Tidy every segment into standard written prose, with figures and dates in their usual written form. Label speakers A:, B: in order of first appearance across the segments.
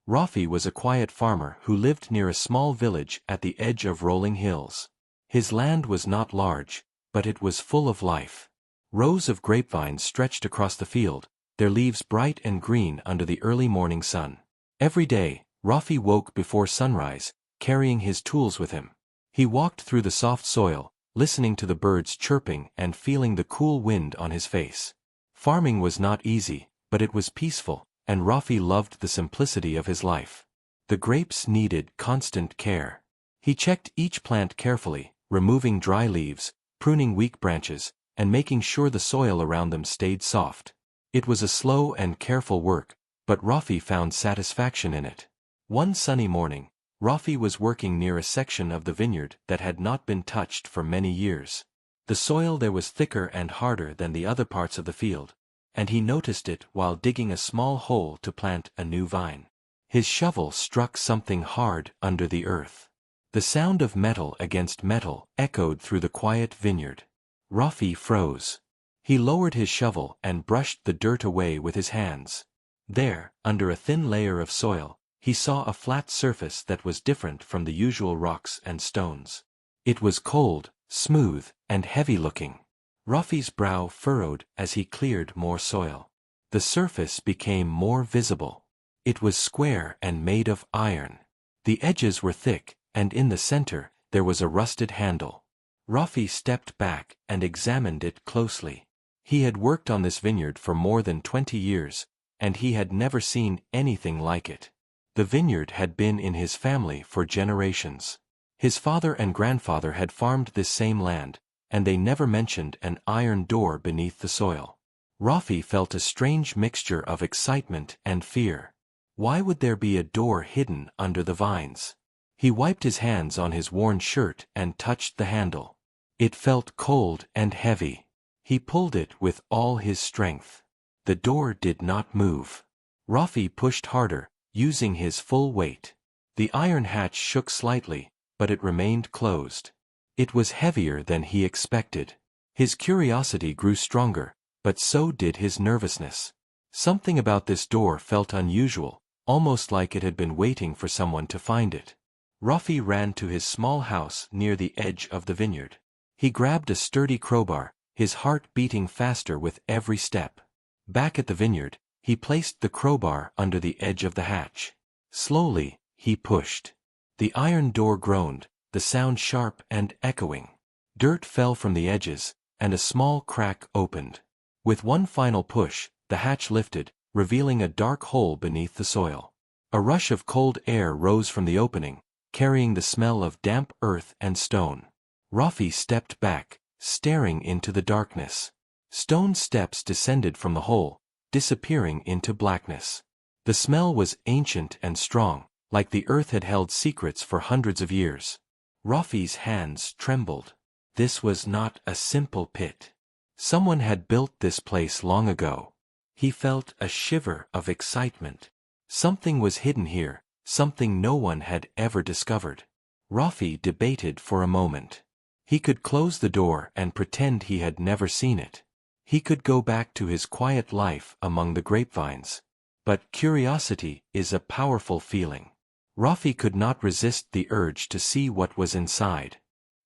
A: Rafi was a quiet farmer who lived near a small village at the edge of rolling hills. His land was not large, but it was full of life. Rows of grapevines stretched across the field, their leaves bright and green under the early morning sun. Every day, Rafi woke before sunrise, carrying his tools with him. He walked through the soft soil, listening to the birds chirping and feeling the cool wind on his face. Farming was not easy, but it was peaceful, and Rafi loved the simplicity of his life. The grapes needed constant care. He checked each plant carefully, removing dry leaves, pruning weak branches, and making sure the soil around them stayed soft. It was a slow and careful work, but Rafi found satisfaction in it. One sunny morning, Rafi was working near a section of the vineyard that had not been touched for many years. The soil there was thicker and harder than the other parts of the field, and he noticed it while digging a small hole to plant a new vine. His shovel struck something hard under the earth. The sound of metal against metal echoed through the quiet vineyard. Rafi froze. He lowered his shovel and brushed the dirt away with his hands. There, under a thin layer of soil, he saw a flat surface that was different from the usual rocks and stones. It was cold, smooth, and heavy-looking. Rafi's brow furrowed as he cleared more soil. The surface became more visible. It was square and made of iron. The edges were thick, and in the center, there was a rusted handle. Rafi stepped back and examined it closely. He had worked on this vineyard for more than 20 years, and he had never seen anything like it. The vineyard had been in his family for generations. His father and grandfather had farmed this same land, and they never mentioned an iron door beneath the soil. Rafi felt a strange mixture of excitement and fear. Why would there be a door hidden under the vines? He wiped his hands on his worn shirt and touched the handle. It felt cold and heavy. He pulled it with all his strength. The door did not move. Rafi pushed harder, using his full weight. The iron hatch shook slightly, but it remained closed. It was heavier than he expected. His curiosity grew stronger, but so did his nervousness. Something about this door felt unusual, almost like it had been waiting for someone to find it. Rafi ran to his small house near the edge of the vineyard. He grabbed a sturdy crowbar, his heart beating faster with every step. Back at the vineyard, he placed the crowbar under the edge of the hatch. Slowly, he pushed. The iron door groaned, the sound sharp and echoing. Dirt fell from the edges, and a small crack opened. With one final push, the hatch lifted, revealing a dark hole beneath the soil. A rush of cold air rose from the opening, carrying the smell of damp earth and stone. Rafi stepped back, staring into the darkness. Stone steps descended from the hole, disappearing into blackness. The smell was ancient and strong, like the earth had held secrets for hundreds of years. Rafi's hands trembled. This was not a simple pit. Someone had built this place long ago. He felt a shiver of excitement. Something was hidden here, something no one had ever discovered. Rafi debated for a moment. He could close the door and pretend he had never seen it. He could go back to his quiet life among the grapevines. But curiosity is a powerful feeling. Rafi could not resist the urge to see what was inside.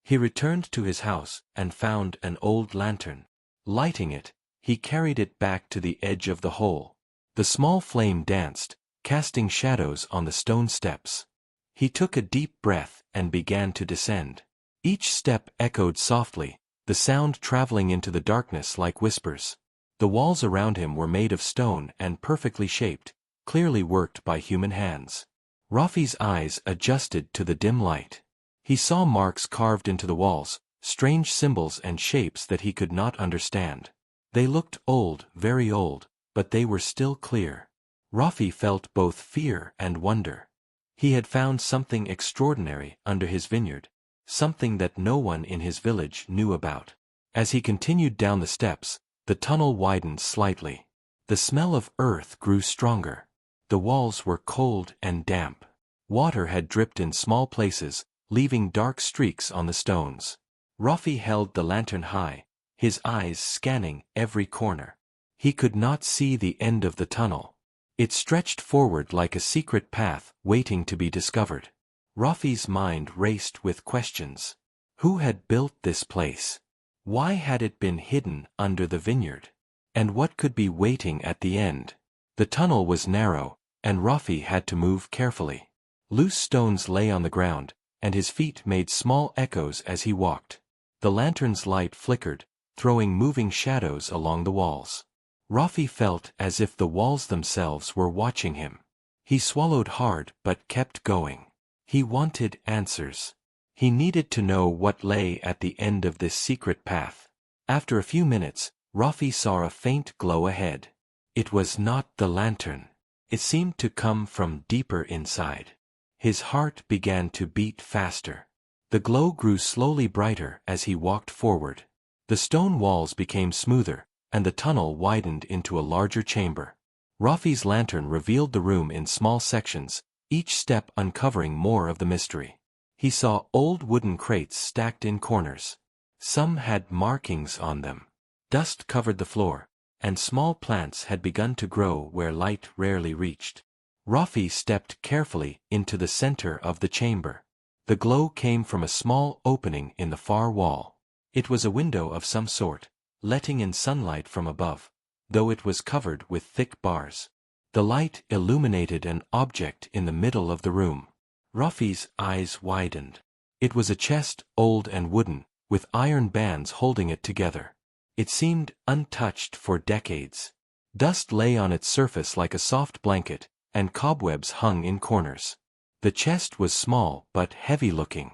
A: He returned to his house and found an old lantern. Lighting it, he carried it back to the edge of the hole. The small flame danced, casting shadows on the stone steps. He took a deep breath and began to descend. Each step echoed softly, the sound traveling into the darkness like whispers. The walls around him were made of stone and perfectly shaped, clearly worked by human hands. Rafi's eyes adjusted to the dim light. He saw marks carved into the walls, strange symbols and shapes that he could not understand. They looked old, very old, but they were still clear. Rafi felt both fear and wonder. He had found something extraordinary under his vineyard, something that no one in his village knew about. As he continued down the steps, the tunnel widened slightly. The smell of earth grew stronger. The walls were cold and damp. Water had dripped in small places, leaving dark streaks on the stones. Rafi held the lantern high, his eyes scanning every corner. He could not see the end of the tunnel. It stretched forward like a secret path waiting to be discovered. Rafi's mind raced with questions. Who had built this place? Why had it been hidden under the vineyard? And what could be waiting at the end? The tunnel was narrow, and Rafi had to move carefully. Loose stones lay on the ground, and his feet made small echoes as he walked. The lantern's light flickered, throwing moving shadows along the walls. Rafi felt as if the walls themselves were watching him. He swallowed hard but kept going. He wanted answers. He needed to know what lay at the end of this secret path. After a few minutes, Rafi saw a faint glow ahead. It was not the lantern. It seemed to come from deeper inside. His heart began to beat faster. The glow grew slowly brighter as he walked forward. The stone walls became smoother, and the tunnel widened into a larger chamber. Rafi's lantern revealed the room in small sections, each step uncovering more of the mystery. He saw old wooden crates stacked in corners. Some had markings on them. Dust covered the floor, and small plants had begun to grow where light rarely reached. Rafi stepped carefully into the center of the chamber. The glow came from a small opening in the far wall. It was a window of some sort, letting in sunlight from above, though it was covered with thick bars. The light illuminated an object in the middle of the room. Rafi's eyes widened. It was a chest, old and wooden, with iron bands holding it together. It seemed untouched for decades. Dust lay on its surface like a soft blanket, and cobwebs hung in corners. The chest was small but heavy-looking.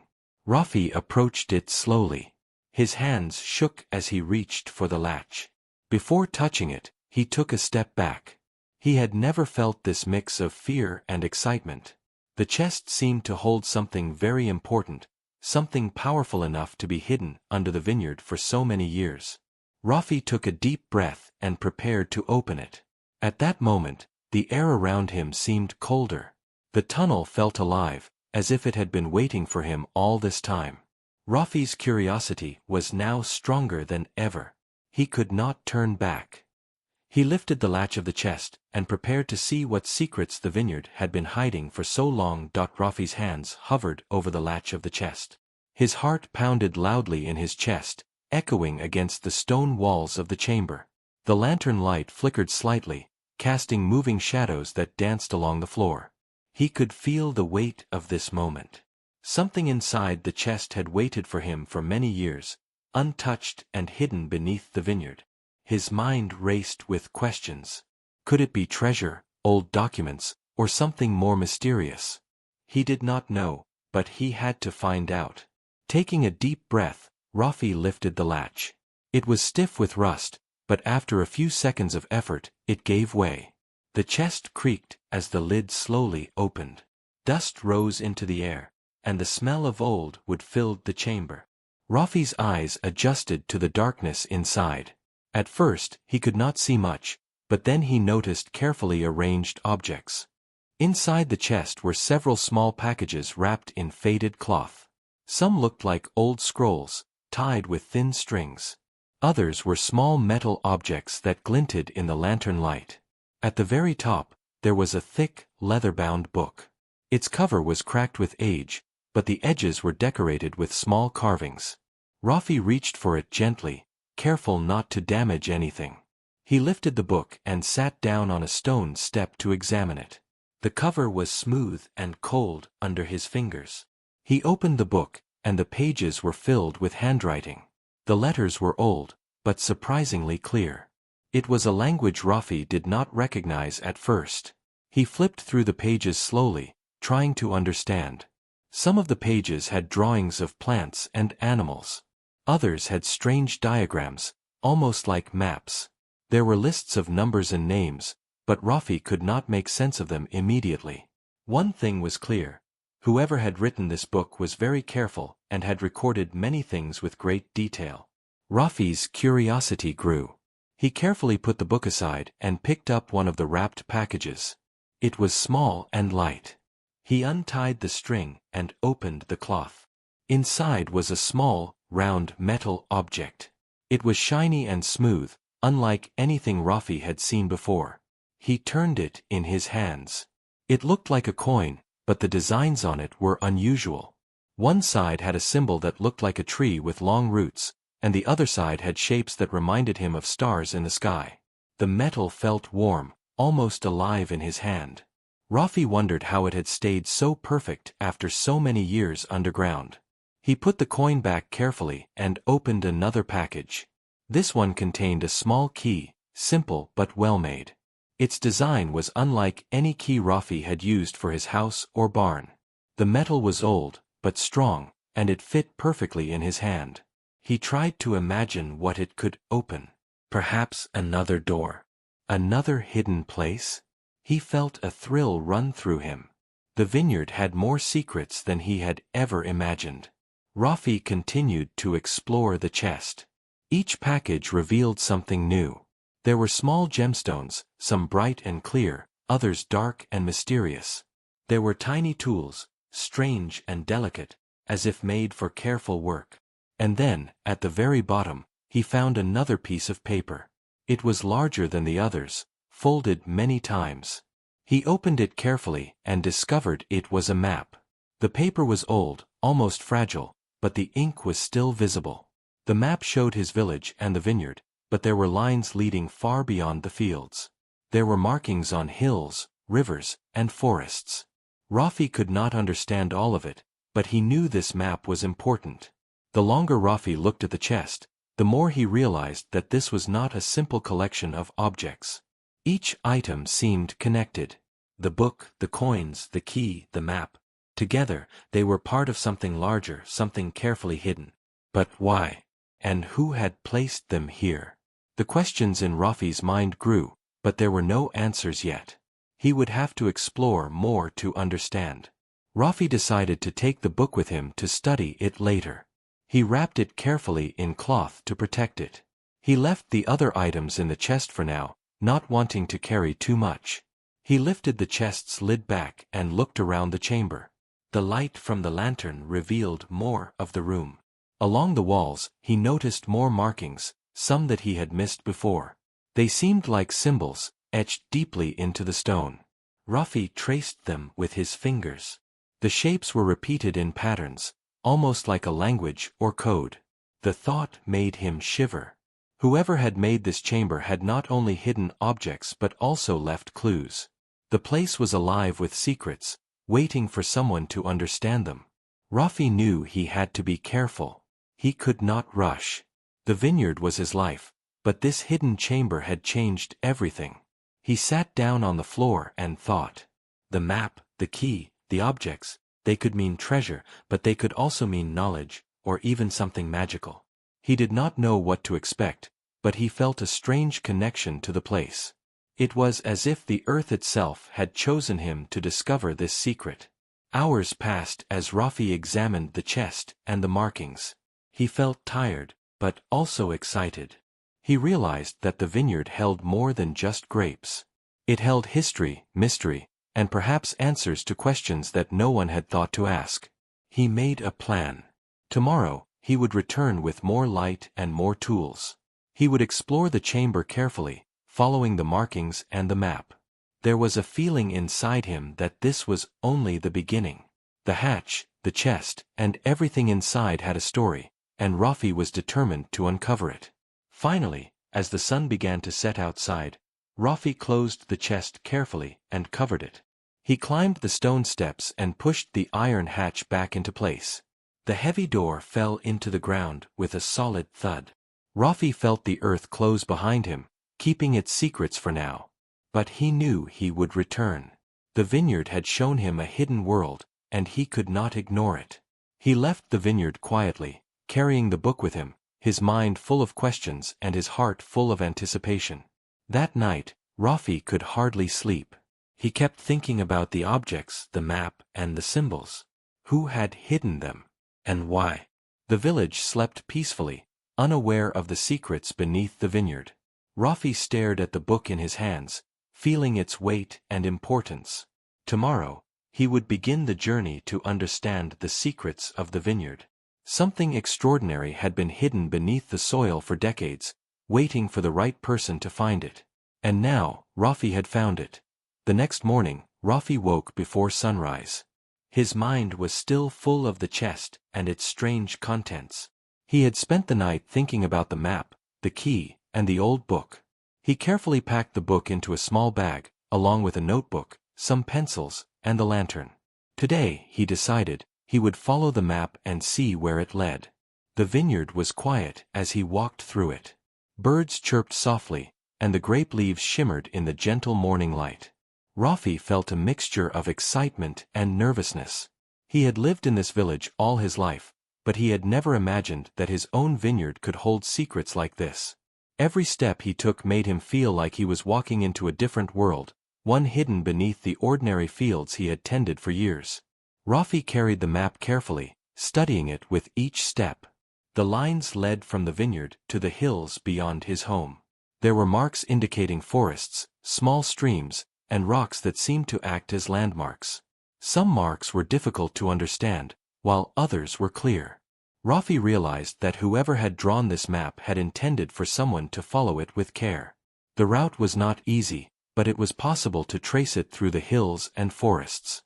A: Rafi approached it slowly. His hands shook as he reached for the latch. Before touching it, he took a step back. He had never felt this mix of fear and excitement. The chest seemed to hold something very important, something powerful enough to be hidden under the vineyard for so many years. Rafi took a deep breath and prepared to open it. At that moment, the air around him seemed colder. The tunnel felt alive, as if it had been waiting for him all this time. Rafi's curiosity was now stronger than ever. He could not turn back. He lifted the latch of the chest and prepared to see what secrets the vineyard had been hiding for so long. Rafi's hands hovered over the latch of the chest. His heart pounded loudly in his chest, echoing against the stone walls of the chamber. The lantern light flickered slightly, casting moving shadows that danced along the floor. He could feel the weight of this moment. Something inside the chest had waited for him for many years, untouched and hidden beneath the vineyard. His mind raced with questions. Could it be treasure, old documents, or something more mysterious? He did not know, but he had to find out. Taking a deep breath, Rafi lifted the latch. It was stiff with rust, but after a few seconds of effort, it gave way. The chest creaked as the lid slowly opened. Dust rose into the air, and the smell of old wood filled the chamber. Rafi's eyes adjusted to the darkness inside. At first, he could not see much, but then he noticed carefully arranged objects. Inside the chest were several small packages wrapped in faded cloth. Some looked like old scrolls, tied with thin strings. Others were small metal objects that glinted in the lantern light. At the very top, there was a thick, leather-bound book. Its cover was cracked with age, but the edges were decorated with small carvings. Rafi reached for it gently, careful not to damage anything. He lifted the book and sat down on a stone step to examine it. The cover was smooth and cold under his fingers. He opened the book, and the pages were filled with handwriting. The letters were old, but surprisingly clear. It was a language Rafi did not recognize at first. He flipped through the pages slowly, trying to understand. Some of the pages had drawings of plants and animals. Others had strange diagrams, almost like maps. There were lists of numbers and names, but Rafi could not make sense of them immediately. One thing was clear. Whoever had written this book was very careful and had recorded many things with great detail. Rafi's curiosity grew. He carefully put the book aside and picked up one of the wrapped packages. It was small and light. He untied the string and opened the cloth. Inside was a small, round metal object. It was shiny and smooth, unlike anything Rafi had seen before. He turned it in his hands. It looked like a coin, but the designs on it were unusual. One side had a symbol that looked like a tree with long roots, and the other side had shapes that reminded him of stars in the sky. The metal felt warm, almost alive in his hand. Rafi wondered how it had stayed so perfect after so many years underground. He put the coin back carefully and opened another package. This one contained a small key, simple but well-made. Its design was unlike any key Rafi had used for his house or barn. The metal was old, but strong, and it fit perfectly in his hand. He tried to imagine what it could open. Perhaps another door. Another hidden place? He felt a thrill run through him. The vineyard had more secrets than he had ever imagined. Rafi continued to explore the chest. Each package revealed something new. There were small gemstones, some bright and clear, others dark and mysterious. There were tiny tools, strange and delicate, as if made for careful work. And then, at the very bottom, he found another piece of paper. It was larger than the others, folded many times. He opened it carefully and discovered it was a map. The paper was old, almost fragile, but the ink was still visible. The map showed his village and the vineyard, but there were lines leading far beyond the fields. There were markings on hills, rivers, and forests. Rafi could not understand all of it, but he knew this map was important. The longer Rafi looked at the chest, the more he realized that this was not a simple collection of objects. Each item seemed connected. The book, the coins, the key, the map. Together, they were part of something larger, something carefully hidden. But why? And who had placed them here? The questions in Rafi's mind grew, but there were no answers yet. He would have to explore more to understand. Rafi decided to take the book with him to study it later. He wrapped it carefully in cloth to protect it. He left the other items in the chest for now, not wanting to carry too much. He lifted the chest's lid back and looked around the chamber. The light from the lantern revealed more of the room. Along the walls, he noticed more markings, some that he had missed before. They seemed like symbols, etched deeply into the stone. Rafi traced them with his fingers. The shapes were repeated in patterns, almost like a language or code. The thought made him shiver. Whoever had made this chamber had not only hidden objects but also left clues. The place was alive with secrets, waiting for someone to understand them. Rafi knew he had to be careful. He could not rush. The vineyard was his life, but this hidden chamber had changed everything. He sat down on the floor and thought. The map, the key, the objects, they could mean treasure, but they could also mean knowledge, or even something magical. He did not know what to expect, but he felt a strange connection to the place. It was as if the earth itself had chosen him to discover this secret. Hours passed as Rafi examined the chest and the markings. He felt tired, but also excited. He realized that the vineyard held more than just grapes. It held history, mystery, and perhaps answers to questions that no one had thought to ask. He made a plan. Tomorrow, he would return with more light and more tools. He would explore the chamber carefully, following the markings and the map. There was a feeling inside him that this was only the beginning. The hatch, the chest, and everything inside had a story, and Rafi was determined to uncover it. Finally, as the sun began to set outside, Rafi closed the chest carefully and covered it. He climbed the stone steps and pushed the iron hatch back into place. The heavy door fell into the ground with a solid thud. Rafi felt the earth close behind him, keeping its secrets for now. But he knew he would return. The vineyard had shown him a hidden world, and he could not ignore it. He left the vineyard quietly, carrying the book with him, his mind full of questions and his heart full of anticipation. That night, Rafi could hardly sleep. He kept thinking about the objects, the map, and the symbols. Who had hidden them? And why? The village slept peacefully, unaware of the secrets beneath the vineyard. Rafi stared at the book in his hands, feeling its weight and importance. Tomorrow, he would begin the journey to understand the secrets of the vineyard. Something extraordinary had been hidden beneath the soil for decades, waiting for the right person to find it. And now, Rafi had found it. The next morning, Rafi woke before sunrise. His mind was still full of the chest and its strange contents. He had spent the night thinking about the map, the key, and the old book. He carefully packed the book into a small bag, along with a notebook, some pencils, and the lantern. Today, he decided, he would follow the map and see where it led. The vineyard was quiet as he walked through it. Birds chirped softly, and the grape leaves shimmered in the gentle morning light. Rafi felt a mixture of excitement and nervousness. He had lived in this village all his life, but he had never imagined that his own vineyard could hold secrets like this. Every step he took made him feel like he was walking into a different world, one hidden beneath the ordinary fields he had tended for years. Rafi carried the map carefully, studying it with each step. The lines led from the vineyard to the hills beyond his home. There were marks indicating forests, small streams, and rocks that seemed to act as landmarks. Some marks were difficult to understand, while others were clear. Rafi realized that whoever had drawn this map had intended for someone to follow it with care. The route was not easy, but it was possible to trace it through the hills and forests.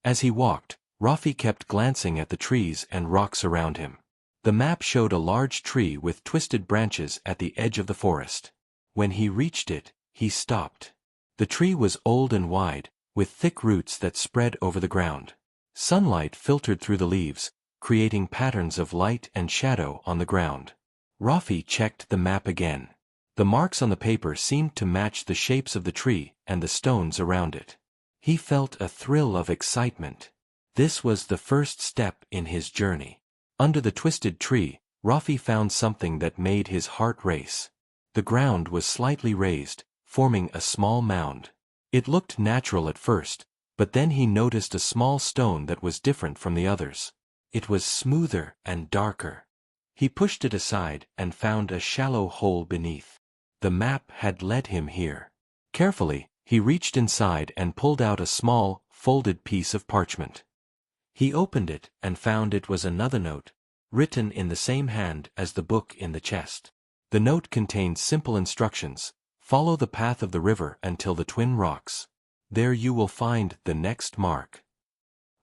A: As he walked, Rafi kept glancing at the trees and rocks around him. The map showed a large tree with twisted branches at the edge of the forest. When he reached it, he stopped. The tree was old and wide, with thick roots that spread over the ground. Sunlight filtered through the leaves, creating patterns of light and shadow on the ground. Rafi checked the map again. The marks on the paper seemed to match the shapes of the tree and the stones around it. He felt a thrill of excitement. This was the first step in his journey. Under the twisted tree, Rafi found something that made his heart race. The ground was slightly raised, forming a small mound. It looked natural at first, but then he noticed a small stone that was different from the others. It was smoother and darker. He pushed it aside and found a shallow hole beneath. The map had led him here. Carefully, he reached inside and pulled out a small, folded piece of parchment. He opened it and found it was another note, written in the same hand as the book in the chest. The note contained simple instructions: follow the path of the river until the twin rocks. There you will find the next mark.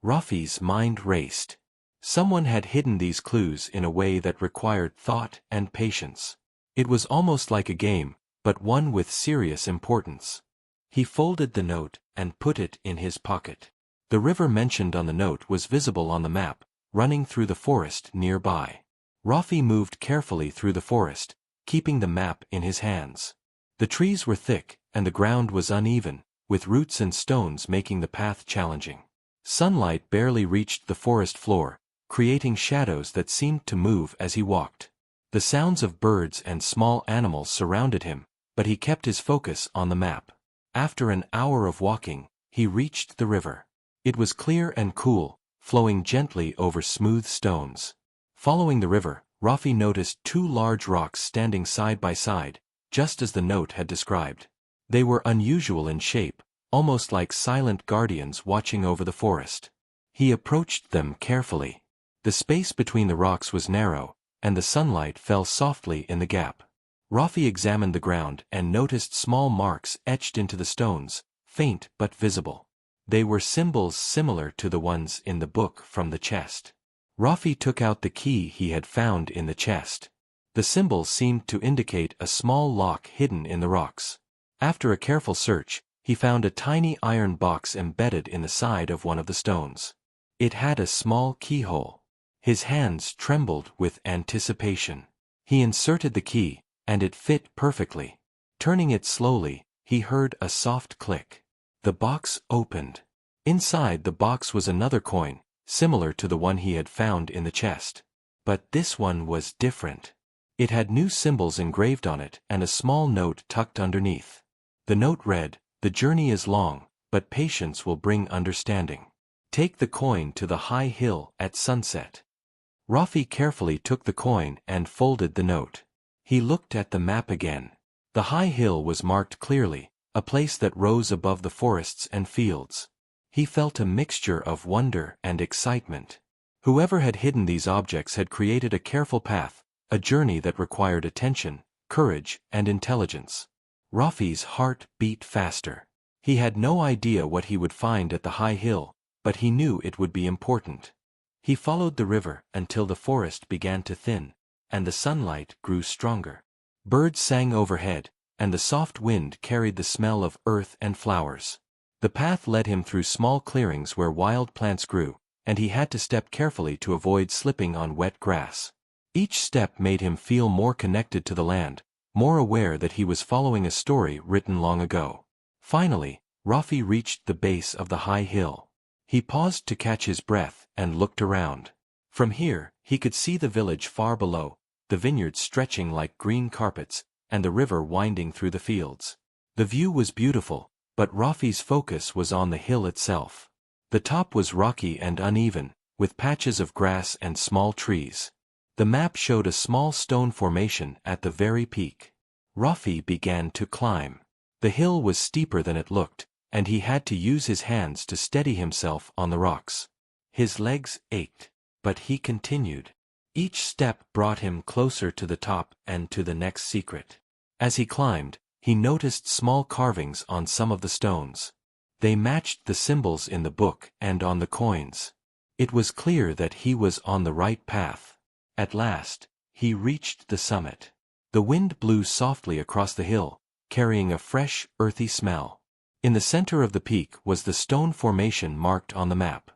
A: Rafi's mind raced. Someone had hidden these clues in a way that required thought and patience. It was almost like a game, but one with serious importance. He folded the note and put it in his pocket. The river mentioned on the note was visible on the map, running through the forest nearby. Rafi moved carefully through the forest, keeping the map in his hands. The trees were thick, and the ground was uneven, with roots and stones making the path challenging. Sunlight barely reached the forest floor, creating shadows that seemed to move as he walked. The sounds of birds and small animals surrounded him, but he kept his focus on the map. After an hour of walking, he reached the river. It was clear and cool, flowing gently over smooth stones. Following the river, Rafi noticed two large rocks standing side by side, just as the note had described. They were unusual in shape, almost like silent guardians watching over the forest. He approached them carefully. The space between the rocks was narrow, and the sunlight fell softly in the gap. Rafi examined the ground and noticed small marks etched into the stones, faint but visible. They were symbols similar to the ones in the book from the chest. Rafi took out the key he had found in the chest. The symbols seemed to indicate a small lock hidden in the rocks. After a careful search, he found a tiny iron box embedded in the side of one of the stones. It had a small keyhole. His hands trembled with anticipation. He inserted the key, and it fit perfectly. Turning it slowly, he heard a soft click. The box opened. Inside the box was another coin, similar to the one he had found in the chest. But this one was different. It had new symbols engraved on it and a small note tucked underneath. The note read, "The journey is long, but patience will bring understanding. Take the coin to the high hill at sunset." Rafi carefully took the coin and folded the note. He looked at the map again. The high hill was marked clearly, a place that rose above the forests and fields. He felt a mixture of wonder and excitement. Whoever had hidden these objects had created a careful path, a journey that required attention, courage, and intelligence. Rafi's heart beat faster. He had no idea what he would find at the high hill, but he knew it would be important. He followed the river until the forest began to thin, and the sunlight grew stronger. Birds sang overhead, and the soft wind carried the smell of earth and flowers. The path led him through small clearings where wild plants grew, and he had to step carefully to avoid slipping on wet grass. Each step made him feel more connected to the land, more aware that he was following a story written long ago. Finally, Rafi reached the base of the high hill. He paused to catch his breath and looked around. From here, he could see the village far below, the vineyards stretching like green carpets, and the river winding through the fields. The view was beautiful, but Rafi's focus was on the hill itself. The top was rocky and uneven, with patches of grass and small trees. The map showed a small stone formation at the very peak. Rafi began to climb. The hill was steeper than it looked, and he had to use his hands to steady himself on the rocks. His legs ached, but he continued. Each step brought him closer to the top and to the next secret. As he climbed, he noticed small carvings on some of the stones. They matched the symbols in the book and on the coins. It was clear that he was on the right path. At last, he reached the summit. The wind blew softly across the hill, carrying a fresh, earthy smell. In the center of the peak was the stone formation marked on the map.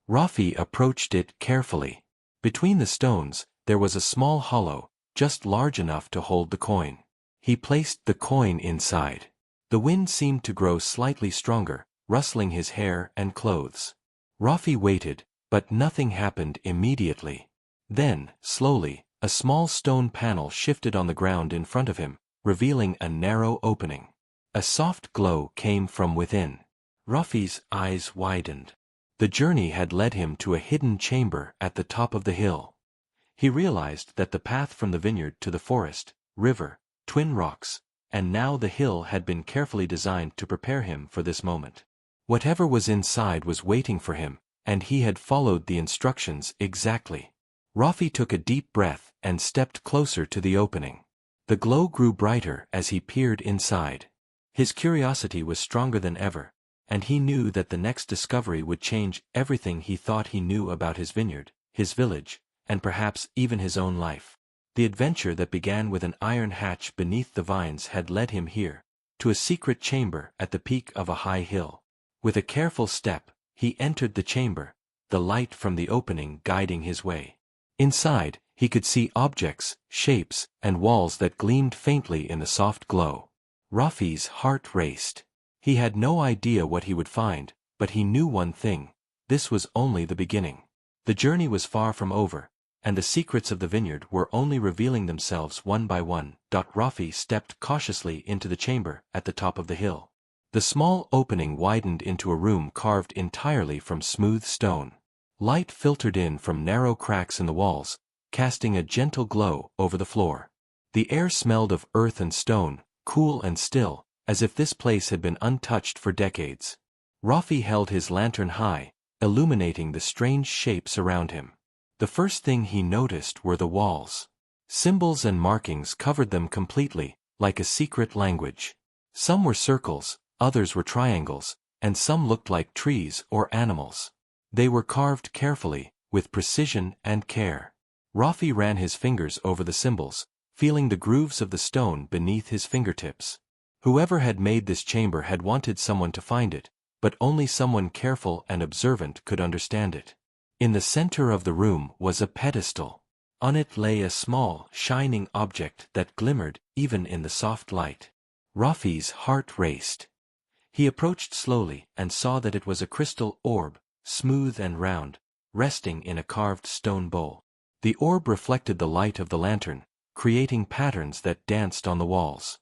A: Rafi approached it carefully. Between the stones, there was a small hollow, just large enough to hold the coin. He placed the coin inside. The wind seemed to grow slightly stronger, rustling his hair and clothes. Rafi waited, but nothing happened immediately. Then, slowly, a small stone panel shifted on the ground in front of him, revealing a narrow opening. A soft glow came from within. Rafi's eyes widened. The journey had led him to a hidden chamber at the top of the hill. He realized that the path from the vineyard to the forest, river, twin rocks, and now the hill had been carefully designed to prepare him for this moment. Whatever was inside was waiting for him, and he had followed the instructions exactly. Rafi took a deep breath and stepped closer to the opening. The glow grew brighter as he peered inside. His curiosity was stronger than ever, and he knew that the next discovery would change everything he thought he knew about his vineyard, his village, and perhaps even his own life. The adventure that began with an iron hatch beneath the vines had led him here, to a secret chamber at the peak of a high hill. With a careful step, he entered the chamber, the light from the opening guiding his way. Inside, he could see objects, shapes, and walls that gleamed faintly in the soft glow. Rafi's heart raced. He had no idea what he would find, but he knew one thing: this was only the beginning. The journey was far from over, and the secrets of the vineyard were only revealing themselves one by one. Rafi stepped cautiously into the chamber at the top of the hill. The small opening widened into a room carved entirely from smooth stone. Light filtered in from narrow cracks in the walls, casting a gentle glow over the floor. The air smelled of earth and stone, cool and still, as if this place had been untouched for decades. Rafi held his lantern high, illuminating the strange shapes around him. The first thing he noticed were the walls. Symbols and markings covered them completely, like a secret language. Some were circles, others were triangles, and some looked like trees or animals. They were carved carefully, with precision and care. Rafi ran his fingers over the symbols, feeling the grooves of the stone beneath his fingertips. Whoever had made this chamber had wanted someone to find it, but only someone careful and observant could understand it. In the center of the room was a pedestal. On it lay a small, shining object that glimmered even in the soft light. Rafi's heart raced. He approached slowly and saw that it was a crystal orb, smooth and round, resting in a carved stone bowl. The orb reflected the light of the lantern, creating patterns that danced on the walls.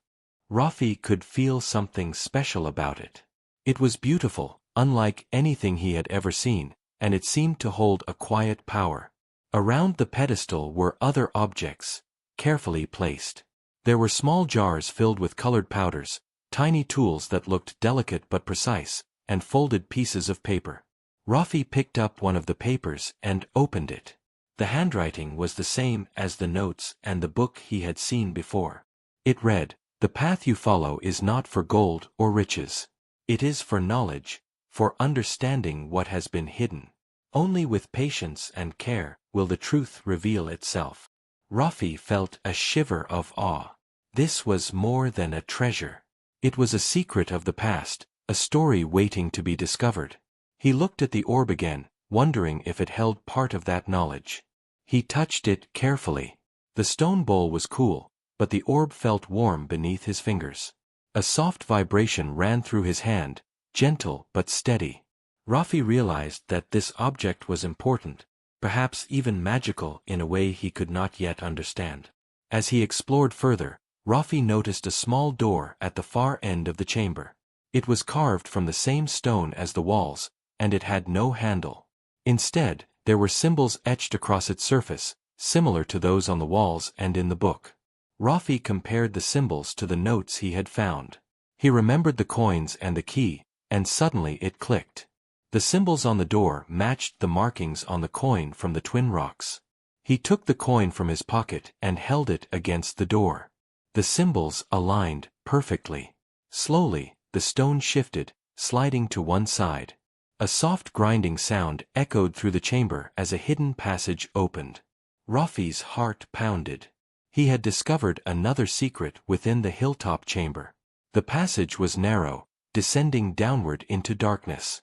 A: Rafi could feel something special about it. It was beautiful, unlike anything he had ever seen, and it seemed to hold a quiet power. Around the pedestal were other objects, carefully placed. There were small jars filled with colored powders, tiny tools that looked delicate but precise, and folded pieces of paper. Rafi picked up one of the papers and opened it. The handwriting was the same as the notes and the book he had seen before. It read, The path you follow is not for gold or riches. It is for knowledge, for understanding what has been hidden. Only with patience and care will the truth reveal itself. Rafi felt a shiver of awe. This was more than a treasure. It was a secret of the past, a story waiting to be discovered. He looked at the orb again, wondering if it held part of that knowledge. He touched it carefully. The stone bowl was cool, but the orb felt warm beneath his fingers. A soft vibration ran through his hand, gentle but steady. Rafi realized that this object was important, perhaps even magical in a way he could not yet understand. As he explored further, Rafi noticed a small door at the far end of the chamber. It was carved from the same stone as the walls, and it had no handle. Instead, there were symbols etched across its surface, similar to those on the walls and in the book. Rafi compared the symbols to the notes he had found. He remembered the coins and the key, and suddenly it clicked. The symbols on the door matched the markings on the coin from the twin rocks. He took the coin from his pocket and held it against the door. The symbols aligned perfectly. Slowly, the stone shifted, sliding to one side. A soft grinding sound echoed through the chamber as a hidden passage opened. Rafi's heart pounded. He had discovered another secret within the hilltop chamber. The passage was narrow, descending downward into darkness.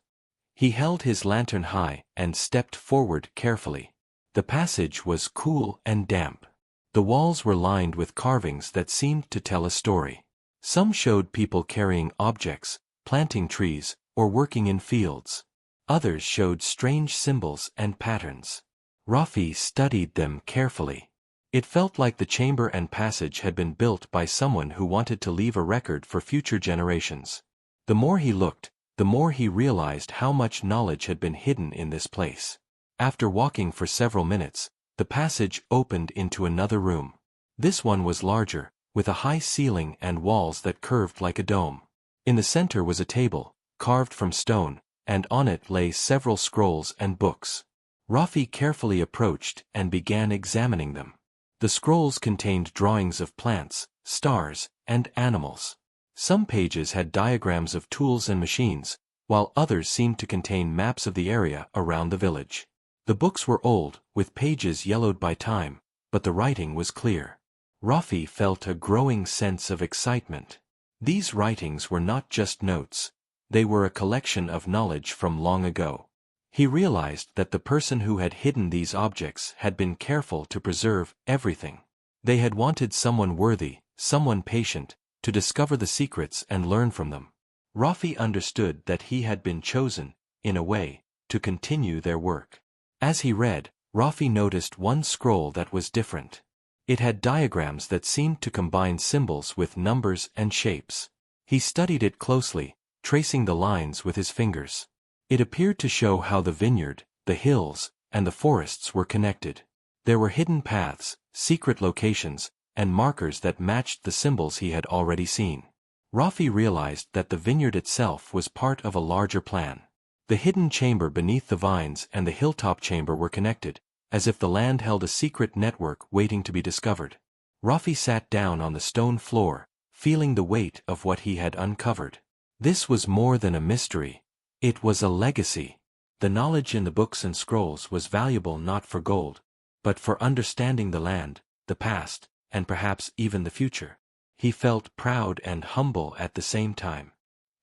A: He held his lantern high and stepped forward carefully. The passage was cool and damp. The walls were lined with carvings that seemed to tell a story. Some showed people carrying objects, planting trees, or working in fields. Others showed strange symbols and patterns. Rafi studied them carefully. It felt like the chamber and passage had been built by someone who wanted to leave a record for future generations. The more he looked, the more he realized how much knowledge had been hidden in this place. After walking for several minutes, the passage opened into another room. This one was larger, with a high ceiling and walls that curved like a dome. In the center was a table, carved from stone, and on it lay several scrolls and books. Rafi carefully approached and began examining them. The scrolls contained drawings of plants, stars, and animals. Some pages had diagrams of tools and machines, while others seemed to contain maps of the area around the village. The books were old, with pages yellowed by time, but the writing was clear. Rafi felt a growing sense of excitement. These writings were not just notes. They were a collection of knowledge from long ago. He realized that the person who had hidden these objects had been careful to preserve everything. They had wanted someone worthy, someone patient, to discover the secrets and learn from them. Rafi understood that he had been chosen, in a way, to continue their work. As he read, Rafi noticed one scroll that was different. It had diagrams that seemed to combine symbols with numbers and shapes. He studied it closely, tracing the lines with his fingers. It appeared to show how the vineyard, the hills, and the forests were connected. There were hidden paths, secret locations, and markers that matched the symbols he had already seen. Rafi realized that the vineyard itself was part of a larger plan. The hidden chamber beneath the vines and the hilltop chamber were connected, as if the land held a secret network waiting to be discovered. Rafi sat down on the stone floor, feeling the weight of what he had uncovered. This was more than a mystery. It was a legacy. The knowledge in the books and scrolls was valuable not for gold, but for understanding the land, the past, and perhaps even the future. He felt proud and humble at the same time.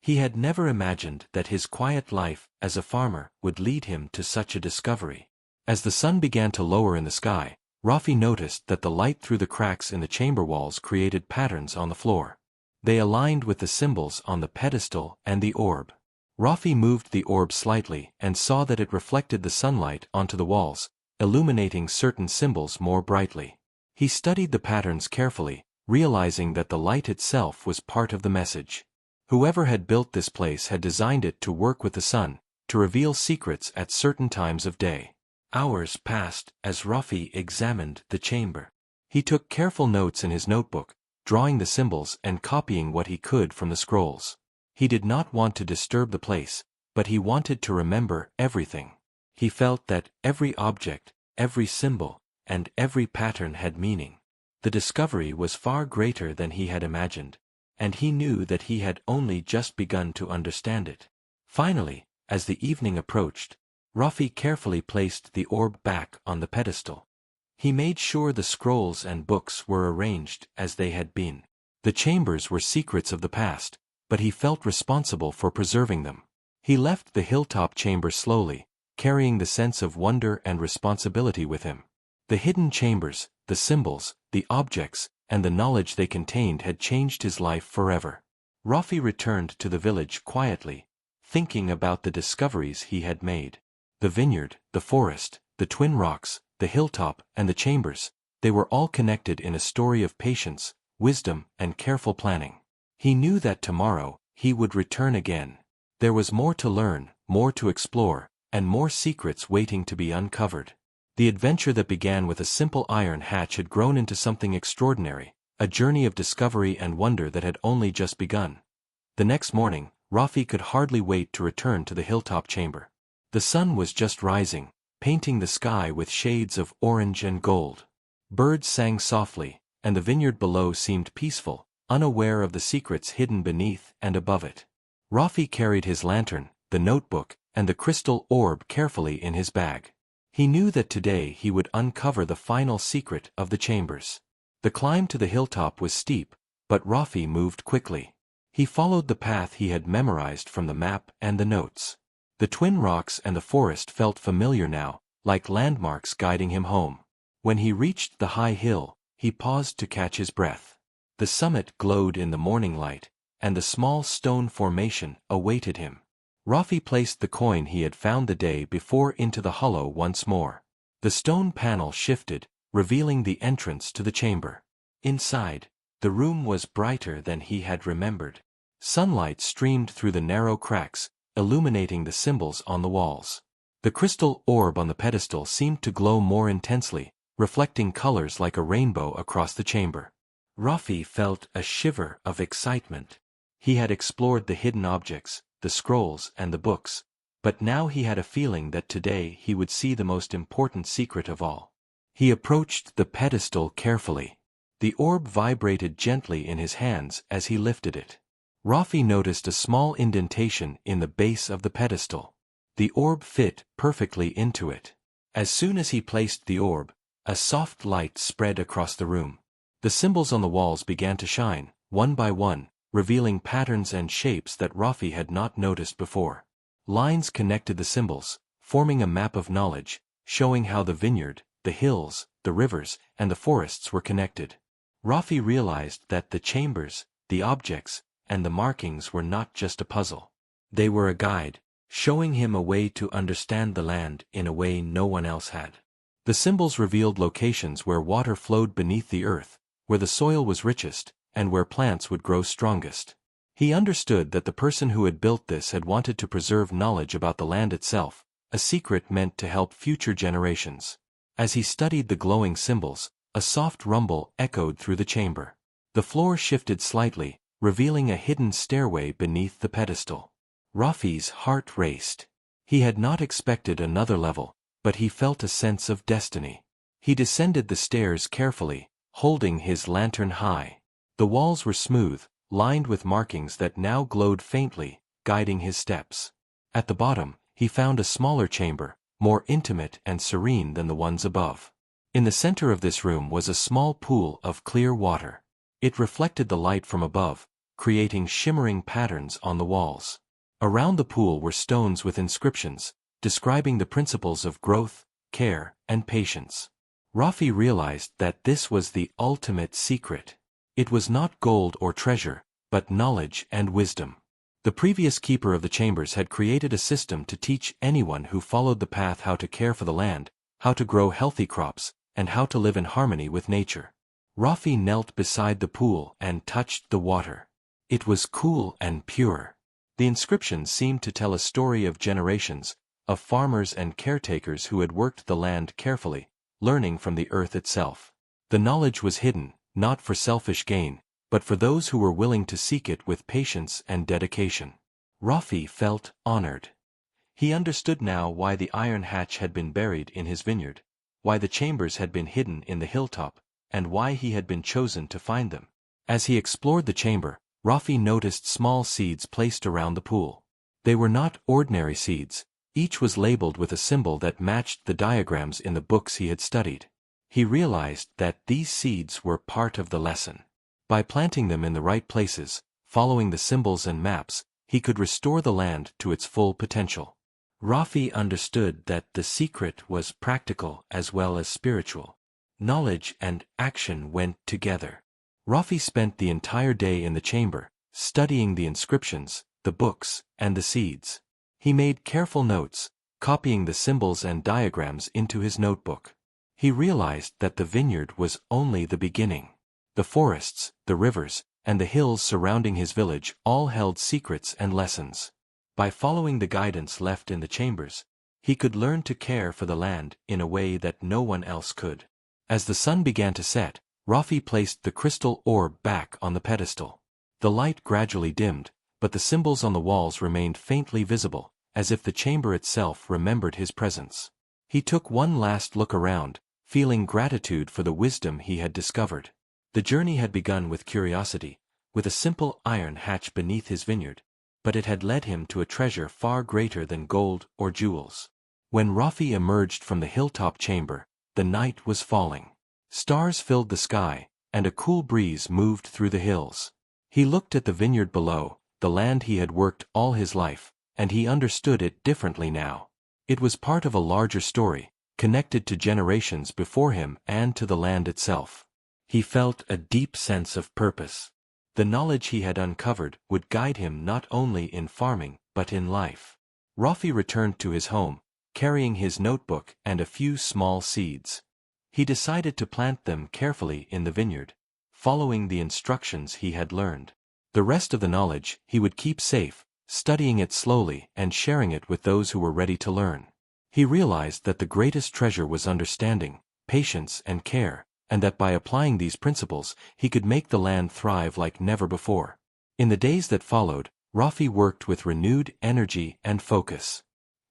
A: He had never imagined that his quiet life as a farmer would lead him to such a discovery. As the sun began to lower in the sky, Rafi noticed that the light through the cracks in the chamber walls created patterns on the floor. They aligned with the symbols on the pedestal and the orb. Rafi moved the orb slightly and saw that it reflected the sunlight onto the walls, illuminating certain symbols more brightly. He studied the patterns carefully, realizing that the light itself was part of the message. Whoever had built this place had designed it to work with the sun, to reveal secrets at certain times of day. Hours passed as Rafi examined the chamber. He took careful notes in his notebook, drawing the symbols and copying what he could from the scrolls. He did not want to disturb the place, but he wanted to remember everything. He felt that every object, every symbol, and every pattern had meaning. The discovery was far greater than he had imagined, and he knew that he had only just begun to understand it. Finally, as the evening approached, Rafi carefully placed the orb back on the pedestal. He made sure the scrolls and books were arranged as they had been. The chambers were secrets of the past, but he felt responsible for preserving them. He left the hilltop chamber slowly, carrying the sense of wonder and responsibility with him. The hidden chambers, the symbols, the objects, and the knowledge they contained had changed his life forever. Rafi returned to the village quietly, thinking about the discoveries he had made. The vineyard, the forest, the twin rocks, the hilltop, and the chambers, they were all connected in a story of patience, wisdom, and careful planning. He knew that tomorrow, he would return again. There was more to learn, more to explore, and more secrets waiting to be uncovered. The adventure that began with a simple iron hatch had grown into something extraordinary, a journey of discovery and wonder that had only just begun. The next morning, Rafi could hardly wait to return to the hilltop chamber. The sun was just rising, painting the sky with shades of orange and gold. Birds sang softly, and the vineyard below seemed peaceful, unaware of the secrets hidden beneath and above it. Rafi carried his lantern, the notebook, and the crystal orb carefully in his bag. He knew that today he would uncover the final secret of the chambers. The climb to the hilltop was steep, but Rafi moved quickly. He followed the path he had memorized from the map and the notes. The twin rocks and the forest felt familiar now, like landmarks guiding him home. When he reached the high hill, he paused to catch his breath. The summit glowed in the morning light, and the small stone formation awaited him. Rafi placed the coin he had found the day before into the hollow once more. The stone panel shifted, revealing the entrance to the chamber. Inside, the room was brighter than he had remembered. Sunlight streamed through the narrow cracks, illuminating the symbols on the walls. The crystal orb on the pedestal seemed to glow more intensely, reflecting colors like a rainbow across the chamber. Rafi felt a shiver of excitement. He had explored the hidden objects, the scrolls and the books, but now he had a feeling that today he would see the most important secret of all. He approached the pedestal carefully. The orb vibrated gently in his hands as he lifted it. Rafi noticed a small indentation in the base of the pedestal. The orb fit perfectly into it. As soon as he placed the orb, a soft light spread across the room. The symbols on the walls began to shine, one by one, revealing patterns and shapes that Rafi had not noticed before. Lines connected the symbols, forming a map of knowledge, showing how the vineyard, the hills, the rivers, and the forests were connected. Rafi realized that the chambers, the objects, and the markings were not just a puzzle. They were a guide, showing him a way to understand the land in a way no one else had. The symbols revealed locations where water flowed beneath the earth, where the soil was richest, and where plants would grow strongest. He understood that the person who had built this had wanted to preserve knowledge about the land itself, a secret meant to help future generations. As he studied the glowing symbols, a soft rumble echoed through the chamber. The floor shifted slightly, revealing a hidden stairway beneath the pedestal. Rafi's heart raced. He had not expected another level, but he felt a sense of destiny. He descended the stairs carefully, holding his lantern high. The walls were smooth, lined with markings that now glowed faintly, guiding his steps. At the bottom, he found a smaller chamber, more intimate and serene than the ones above. In the center of this room was a small pool of clear water. It reflected the light from above, creating shimmering patterns on the walls. Around the pool were stones with inscriptions, describing the principles of growth, care, and patience. Rafi realized that this was the ultimate secret. It was not gold or treasure, but knowledge and wisdom. The previous keeper of the chambers had created a system to teach anyone who followed the path how to care for the land, how to grow healthy crops, and how to live in harmony with nature. Rafi knelt beside the pool and touched the water. It was cool and pure. The inscriptions seemed to tell a story of generations, of farmers and caretakers who had worked the land carefully, learning from the earth itself. The knowledge was hidden, not for selfish gain, but for those who were willing to seek it with patience and dedication. Rafi felt honored. He understood now why the iron hatch had been buried in his vineyard, why the chambers had been hidden in the hilltop, and why he had been chosen to find them. As he explored the chamber, Rafi noticed small seeds placed around the pool. They were not ordinary seeds. Each was labeled with a symbol that matched the diagrams in the books he had studied. He realized that these seeds were part of the lesson. By planting them in the right places, following the symbols and maps, he could restore the land to its full potential. Rafi understood that the secret was practical as well as spiritual. Knowledge and action went together. Rafi spent the entire day in the chamber, studying the inscriptions, the books, and the seeds. He made careful notes, copying the symbols and diagrams into his notebook. He realized that the vineyard was only the beginning. The forests, the rivers, and the hills surrounding his village all held secrets and lessons. By following the guidance left in the chambers, he could learn to care for the land in a way that no one else could. As the sun began to set, Rafi placed the crystal orb back on the pedestal. The light gradually dimmed, but the symbols on the walls remained faintly visible, as if the chamber itself remembered his presence. He took one last look around, feeling gratitude for the wisdom he had discovered. The journey had begun with curiosity, with a simple iron hatch beneath his vineyard, but it had led him to a treasure far greater than gold or jewels. When Rafi emerged from the hilltop chamber, the night was falling. Stars filled the sky, and a cool breeze moved through the hills. He looked at the vineyard below, the land he had worked all his life, and he understood it differently now. It was part of a larger story, connected to generations before him and to the land itself. He felt a deep sense of purpose. The knowledge he had uncovered would guide him not only in farming but in life. Rafi returned to his home, carrying his notebook and a few small seeds. He decided to plant them carefully in the vineyard, following the instructions he had learned. The rest of the knowledge he would keep safe, studying it slowly and sharing it with those who were ready to learn. He realized that the greatest treasure was understanding, patience, and care, and that by applying these principles, he could make the land thrive like never before. In the days that followed, Rafi worked with renewed energy and focus.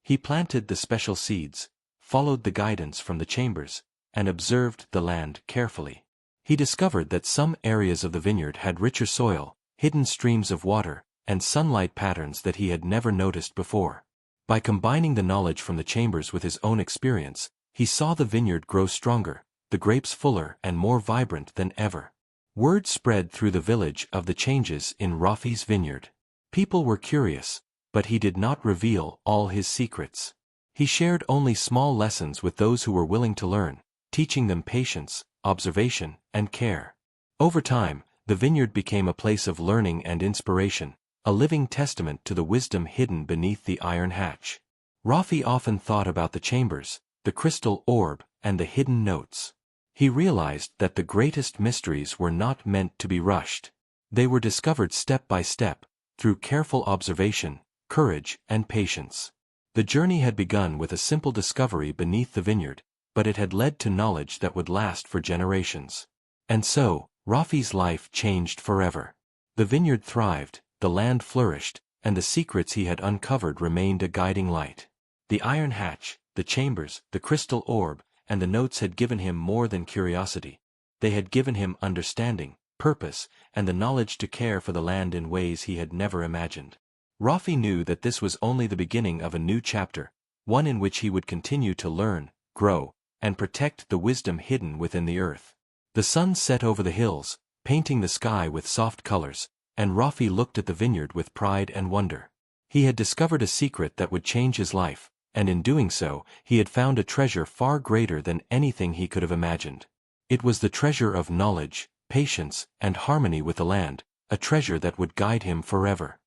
A: He planted the special seeds, followed the guidance from the chambers, and observed the land carefully. He discovered that some areas of the vineyard had richer soil, hidden streams of water, and sunlight patterns that he had never noticed before. By combining the knowledge from the chambers with his own experience, he saw the vineyard grow stronger, the grapes fuller and more vibrant than ever. Word spread through the village of the changes in Rafi's vineyard. People were curious, but he did not reveal all his secrets. He shared only small lessons with those who were willing to learn, teaching them patience, observation, and care. Over time, the vineyard became a place of learning and inspiration, a living testament to the wisdom hidden beneath the iron hatch. Rafi often thought about the chambers, the crystal orb, and the hidden notes. He realized that the greatest mysteries were not meant to be rushed. They were discovered step by step, through careful observation, courage, and patience. The journey had begun with a simple discovery beneath the vineyard, but it had led to knowledge that would last for generations. And so, Rafi's life changed forever. The vineyard thrived, the land flourished, and the secrets he had uncovered remained a guiding light. The iron hatch, the chambers, the crystal orb, and the notes had given him more than curiosity. They had given him understanding, purpose, and the knowledge to care for the land in ways he had never imagined. Rafi knew that this was only the beginning of a new chapter, one in which he would continue to learn, grow, and protect the wisdom hidden within the earth. The sun set over the hills, painting the sky with soft colors, and Rafi looked at the vineyard with pride and wonder. He had discovered a secret that would change his life, and in doing so, he had found a treasure far greater than anything he could have imagined. It was the treasure of knowledge, patience, and harmony with the land, a treasure that would guide him forever.